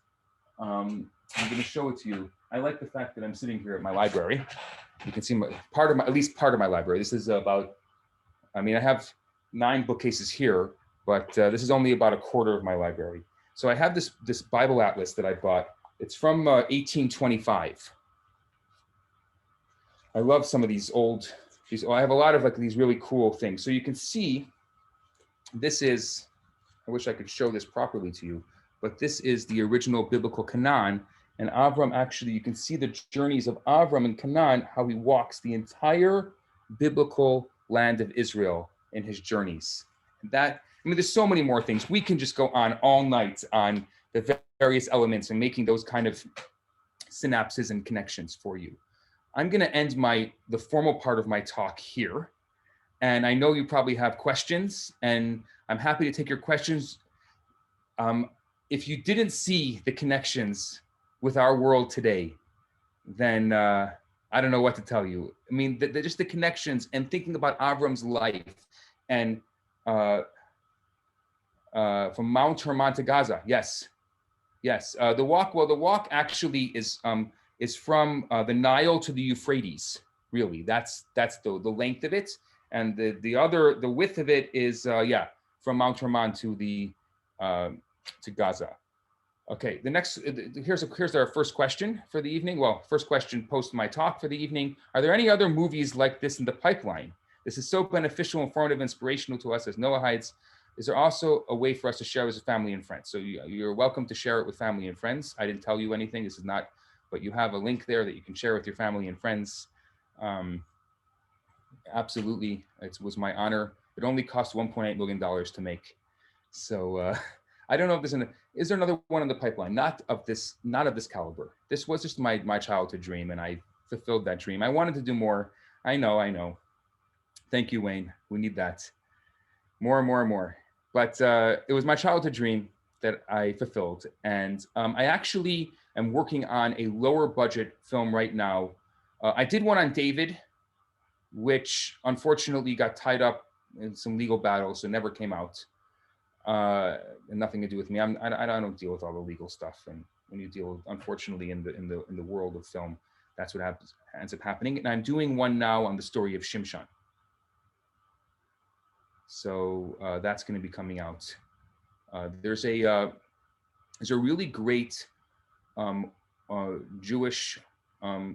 I'm going to show it to you. I like the fact that I'm sitting here at my library. You can see at least part of my library. This is about, I have 9 bookcases here, but this is only about a quarter of my library. So I have this Bible atlas that I bought. It's from 1825. I love some of these old, I have a lot of these really cool things. So you can see, this is, I wish I could show this properly to you, but this is the original biblical Canaan. And Avram, actually, you can see the journeys of Avram and Canaan, how he walks the entire biblical land of Israel in his journeys. There's so many more things. We can just go on all night on the various elements and making those kind of synapses and connections for you. I'm going to end the formal part of my talk here. And I know you probably have questions, and I'm happy to take your questions. If you didn't see the connections with our world today, then I don't know what to tell you. Just the connections and thinking about Avram's life, and from Mount Hermon to Gaza. Yes. The walk actually is from the Nile to the Euphrates. Really, that's the length of it, and the width of it is from Mount Hermon to Gaza. Okay, the next, here's our first question for the evening. Well, first question post my talk for the evening. Are there any other movies like this in the pipeline? This is so beneficial, informative, inspirational to us as Noahides. Is there also a way for us to share as a family and friends? So you're welcome to share it with family and friends. I didn't tell you anything. This is not, but you have a link there that you can share with your family and friends. Absolutely, it was my honor. It only cost $1.8 million to make. So I don't know if is there another one in the pipeline? Not of this caliber. This was just my childhood dream, and I fulfilled that dream. I wanted to do more. I know. Thank you, Wayne. We need that. More and more and more. But it was my childhood dream that I fulfilled. And I actually am working on a lower budget film right now. I did one on David, which unfortunately got tied up in some legal battles, so never came out. And nothing to do with me. I don't deal with all the legal stuff. And when you deal, unfortunately, in the world of film, that's what ends up happening. And I'm doing one now on the story of Shimshon. So that's going to be coming out. There's a really great Jewish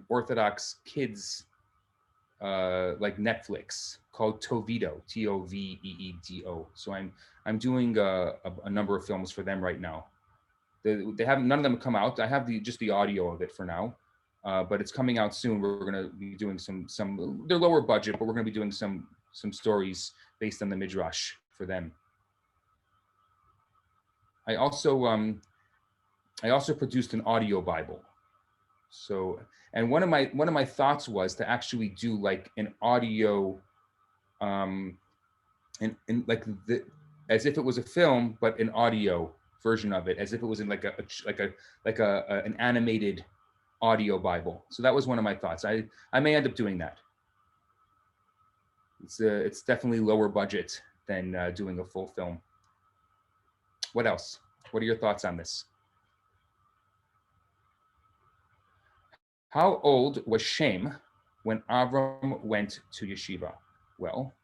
Orthodox kids like Netflix called Tovedo, Toveedo. So I'm doing a number of films for them right now. They haven't, none of them have come out. I have just the audio of it for now, but it's coming out soon. We're going to be doing some. They're lower budget, but we're going to be doing some stories based on the Midrash for them. I also produced an audio Bible. So, and one of my thoughts was to actually do like an audio, as if it was a film, but an audio version of it, as if it was in like an animated audio Bible. So that was one of my thoughts. I may end up doing that. It's definitely lower budget than doing a full film. What else? What are your thoughts on this? How old was Shem when Avram went to yeshiva? Well,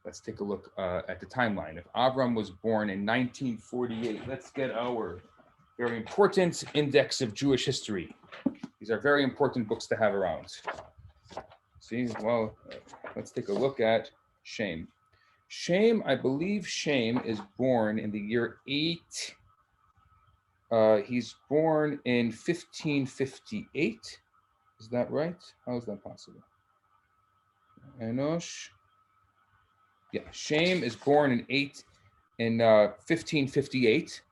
let's take a look at the timeline. If Avram was born in 1948, let's get our very important index of Jewish history. These are very important books to have around. See, well, let's take a look at Shem. Shem, I believe Shem is born in the year 8. He's born in 1558. Is that right? How is that possible? Enosh. Yeah, Shem is born in 1558.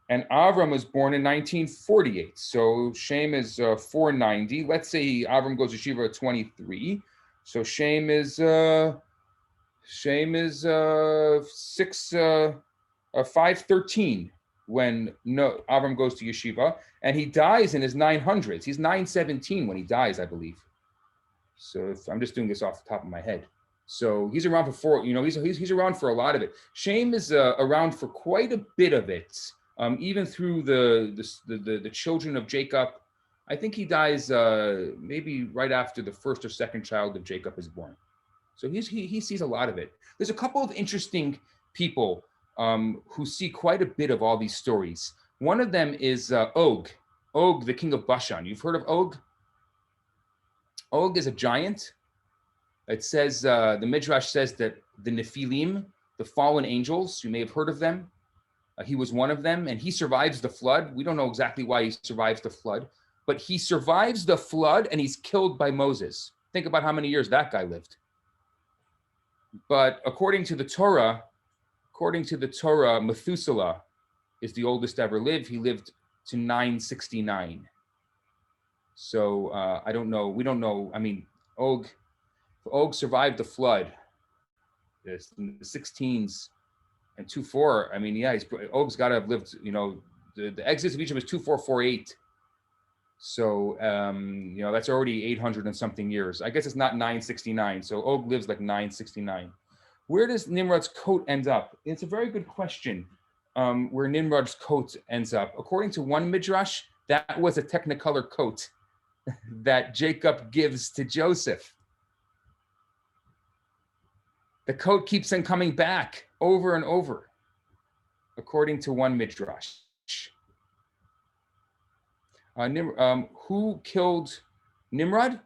And Avram was born in 1948. So Shem is 490. Let's say Avram goes to Yeshiva at 23. So Shem is 513 when Avram goes to Yeshiva, and he dies in his 900s. He's 917 when he dies, I believe. So if I'm just doing this off the top of my head. So he's around for he's around for a lot of it. Shem is around for quite a bit of it. Even through the children of Jacob. I think he dies maybe right after the first or second child of Jacob is born. So he sees a lot of it. There's a couple of interesting people who see quite a bit of all these stories. One of them is Og, the king of Bashan. You've heard of Og? Og is a giant. It says, the Midrash says that the Nephilim, the fallen angels, you may have heard of them. He was one of them, and he survives the flood. We don't know exactly why he survives the flood, but he survives the flood and he's killed by Moses. Think about how many years that guy lived. But according to the Torah, Methuselah is the oldest ever lived. He lived to 969. So I don't know. We don't know. I mean, Og survived the flood. It's in the 16s and 2-4. I mean, yeah, Og's got to have lived. You know, the Exodus of Egypt is 2448. So that's already 800 and something years. I guess it's not 969. So Og lives like 969. Where does Nimrod's coat end up? It's a very good question. Where Nimrod's coat ends up. According to one Midrash, that was a Technicolor coat that Jacob gives to Joseph. The coat keeps on coming back over and over, according to one Midrash. Who killed Nimrod?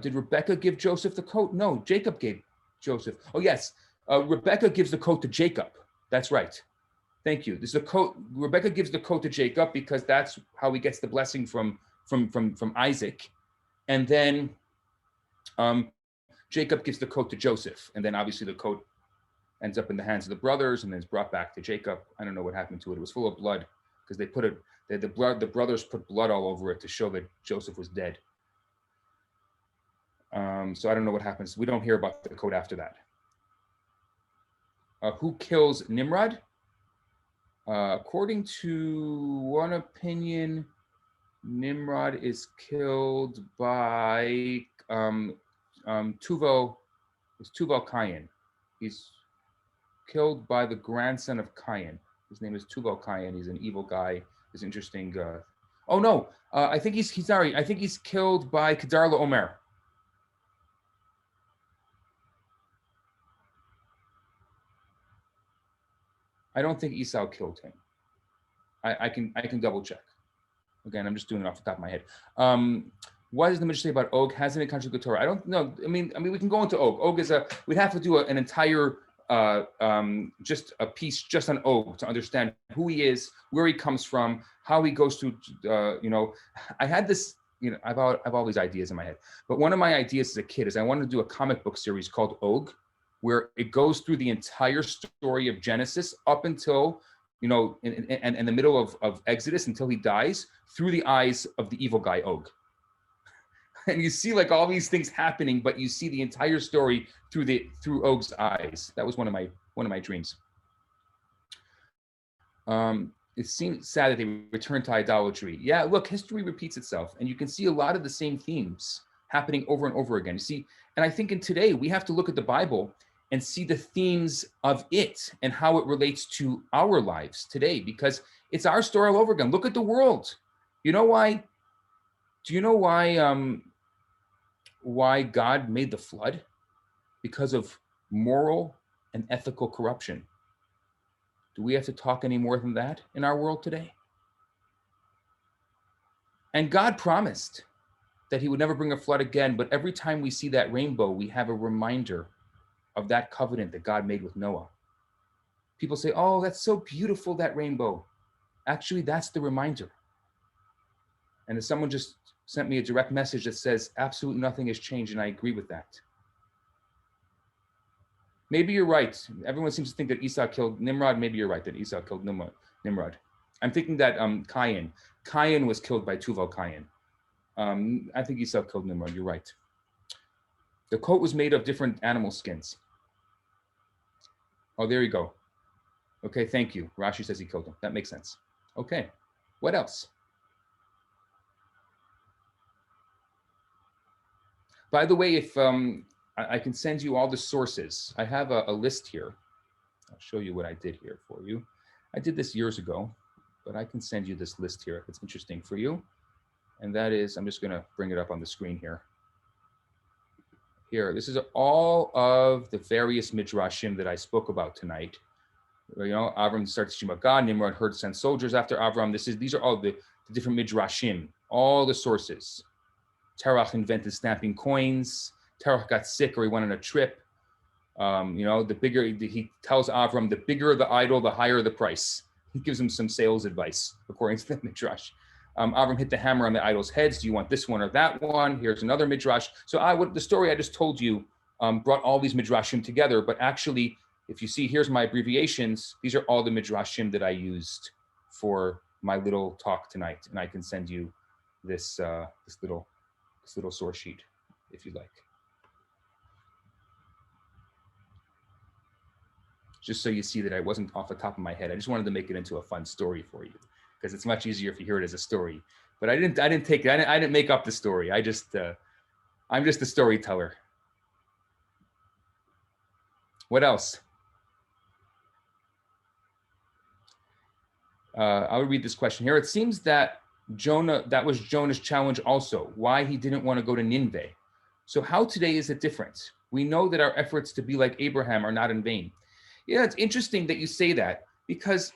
Did Rebecca give Joseph the coat? No, Jacob gave Joseph. Oh, yes. Rebecca gives the coat to Jacob. That's right. Thank you. This is the coat. Rebecca gives the coat to Jacob because that's how he gets the blessing from Isaac. And then Jacob gives the coat to Joseph. And then obviously the coat ends up in the hands of the brothers and then is brought back to Jacob. I don't know what happened to it. It was full of blood because the brothers put blood all over it to show that Joseph was dead. So I don't know what happens. We don't hear about the coat after that. Who kills Nimrod? According to one opinion, Nimrod is killed by Tuval Cain. He's killed by the grandson of Cain. His name is Tuval Cain. He's an evil guy. He's interesting. Oh no, I think he's sorry. I think he's killed by Kedar LaOmer. I don't think Esau killed him. I can double check. Again, I'm just doing it off the top of my head. What does the Midrash say about Og? Has any contradict with Torah? I don't know. I mean, we can go into Og. Og is we'd have to do an entire just a piece just on Og to understand who he is, where he comes from, how he goes through. I had this. I've all these ideas in my head, but one of my ideas as a kid is I wanted to do a comic book series called Og, where it goes through the entire story of Genesis up until, in the middle of Exodus until he dies through the eyes of the evil guy Og. And you see like all these things happening, but you see the entire story through Og's eyes. That was one of my dreams. It seems sad that they returned to idolatry. Yeah, look, history repeats itself, and you can see a lot of the same themes happening over and over again. You see, and I think in today we have to look at the Bible and see the themes of it and how it relates to our lives today, because it's our story all over again. Look at the world. You know why? Do you know why God made the flood? Because of moral and ethical corruption. Do we have to talk any more than that in our world today? And God promised that he would never bring a flood again, but every time we see that rainbow, we have a reminder of that covenant that God made with Noah. People say, oh, that's so beautiful, that rainbow. Actually, that's the reminder. And if someone just sent me a direct message that says absolutely nothing has changed, and I agree with that. Maybe you're right. Everyone seems to think that Esau killed Nimrod. Maybe you're right that Esau killed Nimrod. I'm thinking that Cain was killed by Tuval Cain. I think Esau killed Nimrod. You're right. The coat was made of different animal skins. Oh, there you go. Okay, thank you. Rashi says he killed him. That makes sense. Okay, what else? By the way, if I can send you all the sources. I have a list here. I'll show you what I did here for you. I did this years ago, but I can send you this list here if it's interesting for you. And that is, I'm just going to bring it up on the screen here. Here, this is all of the various midrashim that I spoke about tonight. You know, Avram starts teaching about God. Nimrod heard send soldiers after Avram. These are all the different midrashim, all the sources. Terach invented stamping coins. Terach got sick or he went on a trip. You know, the bigger, he tells Avram, the bigger the idol, the higher the price. He gives him some sales advice, according to the Midrash. Avram hit the hammer on the idol's heads. Do you want this one or that one? Here's another Midrash. So the story I just told you brought all these Midrashim together. But actually, if you see, here's my abbreviations. These are all the Midrashim that I used for my little talk tonight. And I can send you this little source sheet if you like. Just so you see that I wasn't off the top of my head. I just wanted to make it into a fun story for you, because it's much easier if you hear it as a story. But I didn't make up the story. I'm just a storyteller. What else? I'll read this question here. It seems that that was Jonah's challenge also, why he didn't want to go to Nineveh. So how today is it different? We know that our efforts to be like Abraham are not in vain. Yeah, it's interesting that you say that, because,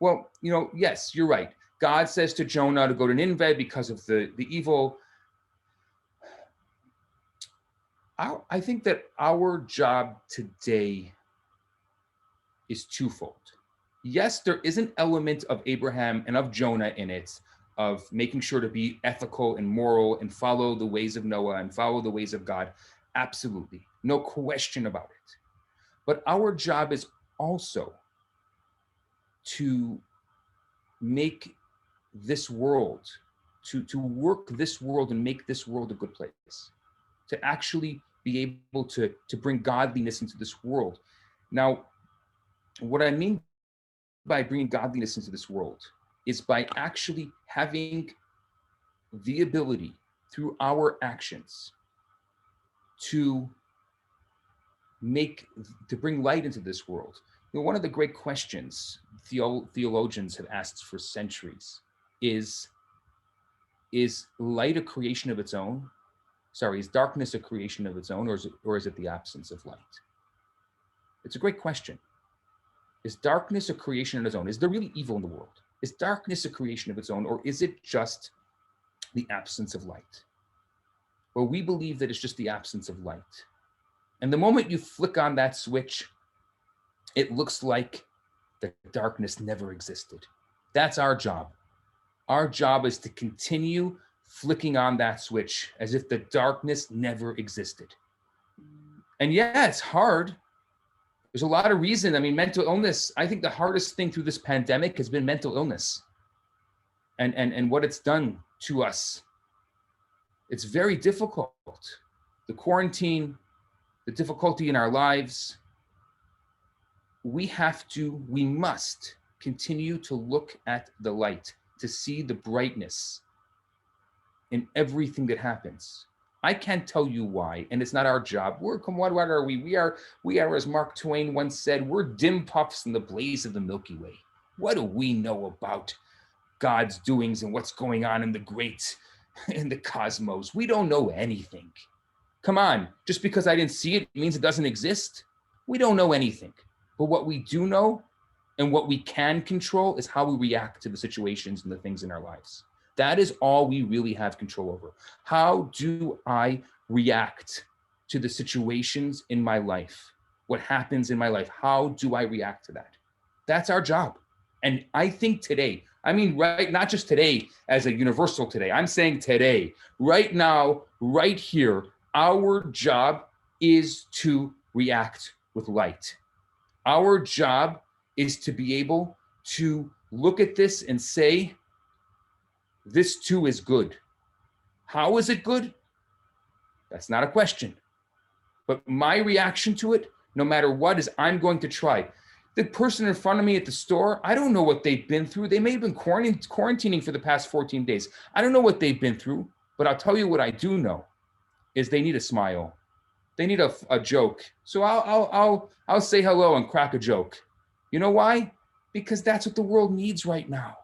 well, you know, yes, you're right. God says to Jonah to go to Nineveh because of the evil. I think that our job today is twofold. Yes, there is an element of Abraham and of Jonah in it, of making sure to be ethical and moral and follow the ways of Noah and follow the ways of God. Absolutely, no question about it. But our job is also to make this world, to work this world and make this world a good place, to actually be able to bring godliness into this world. Now, what I mean by bringing godliness into this world is by actually having the ability through our actions to bring light into this world. You know, one of the great questions theologians have asked for centuries is light a creation of its own? Sorry, is darkness a creation of its own, or is it the absence of light? It's a great question. Is darkness a creation of its own? Is there really evil in the world? Is darkness a creation of its own, or is it just the absence of light? Well, we believe that it's just the absence of light. And the moment you flick on that switch, it looks like the darkness never existed. That's our job. Our job is to continue flicking on that switch as if the darkness never existed. And yeah, it's hard. There's a lot of reason. I mean, mental illness, I think the hardest thing through this pandemic has been mental illness and what it's done to us. It's very difficult. The quarantine, the difficulty in our lives, we must continue to look at the light, to see the brightness in everything that happens. I can't tell you why, and it's not our job. What are we? We are, as Mark Twain once said, we're dim puffs in the blaze of the Milky Way. What do we know about God's doings and what's going on in the cosmos? We don't know anything. Come on, just because I didn't see it means it doesn't exist? We don't know anything. But what we do know and what we can control is how we react to the situations and the things in our lives. That is all we really have control over. How do I react to the situations in my life? What happens in my life? How do I react to that? That's our job. And I think today, I mean, right, not just today as a universal today, I'm saying today, right now, right here, our job is to react with light. Our job is to be able to look at this and say, this too is good. How is it good? That's not a question. But my reaction to it, no matter what, is I'm going to try. The person in front of me at the store, I don't know what they've been through. They may have been quarantining for the past 14 days. I don't know what they've been through, but I'll tell you what I do know is they need a smile. They need a joke. So I'll say hello and crack a joke. You know why? Because that's what the world needs right now.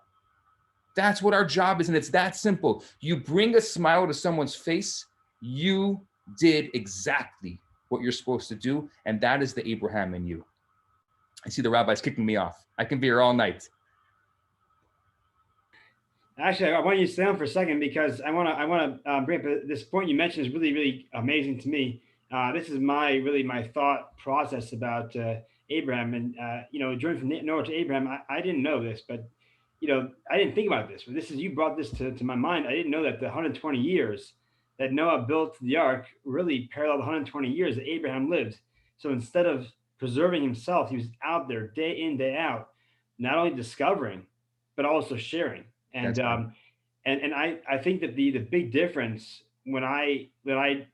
That's what our job is, and it's that simple. You bring a smile to someone's face, you did exactly what you're supposed to do, and that is the Abraham in you. I see the rabbi's kicking me off. I can be here all night. Actually, I want you to stay on for a second because I want to bring up this point you mentioned is really, really amazing to me. This is my thought process about Abraham, and journey from Noah to Abraham. I didn't know this, but I didn't think about this. But this is you brought this to my mind. I didn't know that the 120 years that Noah built the ark really paralleled the 120 years that Abraham lived. So instead of preserving himself, he was out there day in, day out, not only discovering, but also sharing. And That's right. I think that the big difference when I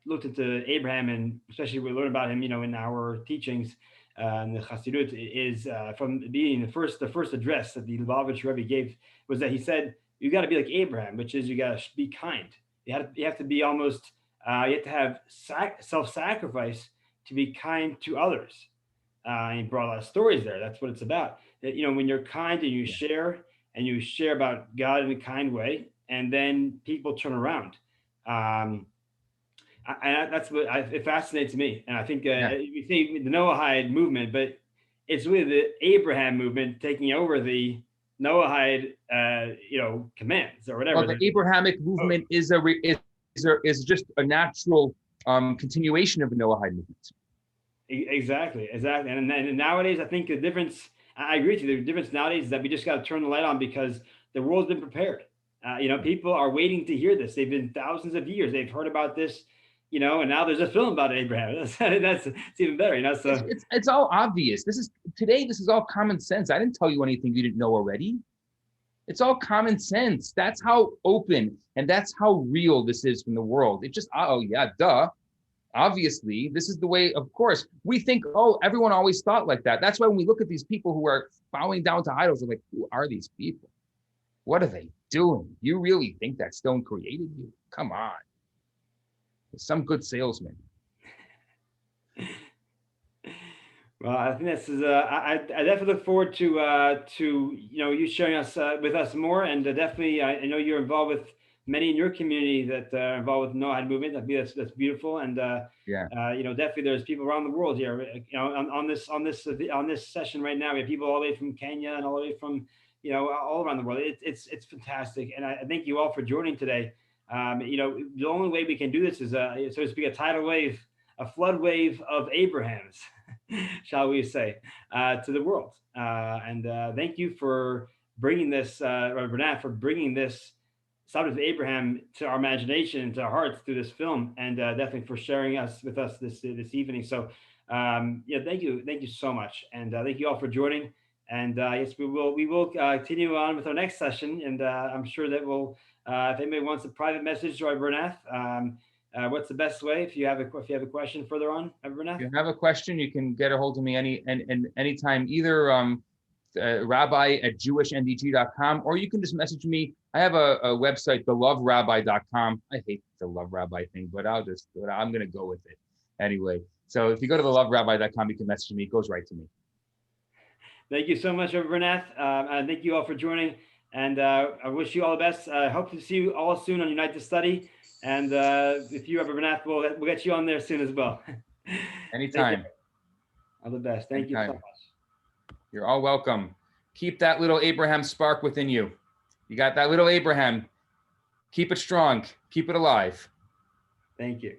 looked into Abraham, and especially we learned about him, in our teachings in the Chassidut, is from being the first address that the Lubavitch Rebbe gave, was that he said you got to be like Abraham, which is you got to be kind. You have to be almost you have to have self-sacrifice to be kind to others. And he brought a lot of stories there. That's what it's about. That when you're kind and you share, and you share about God in a kind way, and then people turn around. That's what it fascinates me, and I think we see the Noahide movement, but it's really the Abraham movement taking over the Noahide, commands or whatever. Well, the Abrahamic movement is just a natural continuation of the Noahide movement. Exactly, and nowadays I think the difference. I agree with you. The difference nowadays is that we just got to turn the light on because the world's been prepared. People are waiting to hear this. They've been thousands of years. They've heard about this, and now there's a film about Abraham. It's even better, So it's all obvious. This is all common sense. I didn't tell you anything you didn't know already. It's all common sense. That's how open and that's how real this is from the world. It just, oh yeah, duh. Obviously, this is the way, of course, we think, oh, everyone always thought like that. That's why when we look at these people who are bowing down to idols, we're like, who are these people? What are they doing? You really think that stone created you? Come on. Some good salesman. Well, I think this is. I definitely look forward to you sharing us with us more, and definitely I know you're involved with many in your community that are involved with the Noahide movement. That's beautiful, and definitely there's people around the world here. On this session right now, we have people all the way from Kenya and all the way from all around the world. It's fantastic, and I thank you all for joining today. The only way we can do this is so to speak a tidal wave, a flood wave of Abrahams, shall we say, to the world. And thank you for bringing this, Rabbi Bernath, for bringing this subject of Abraham to our imagination and to our hearts through this film, and definitely for sharing with us this evening. So, thank you so much, and thank you all for joining. And yes, we will continue on with our next session, and I'm sure that we'll. If anybody wants a private message to Rabbi Bernath, what's the best way? If you have a question further on, Rabbi Bernath? If you have a question, you can get a hold of me anytime, either rabbi@jewishdg.com, or you can just message me. I have a website, theloverabbi.com. I hate the Love Rabbi thing, but I'm going to go with it anyway. So if you go to theloverabbi.com, you can message me. It goes right to me. Thank you so much, Rabbi Bernath. And thank you all for joining. And I wish you all the best. I hope to see you all soon on Unite to Study. And if you, Rabbi Bernath, we'll get you on there soon as well. Anytime. All the best. Thank you so much. You're all welcome. Keep that little Abraham spark within you. You got that little Abraham. Keep it strong. Keep it alive. Thank you.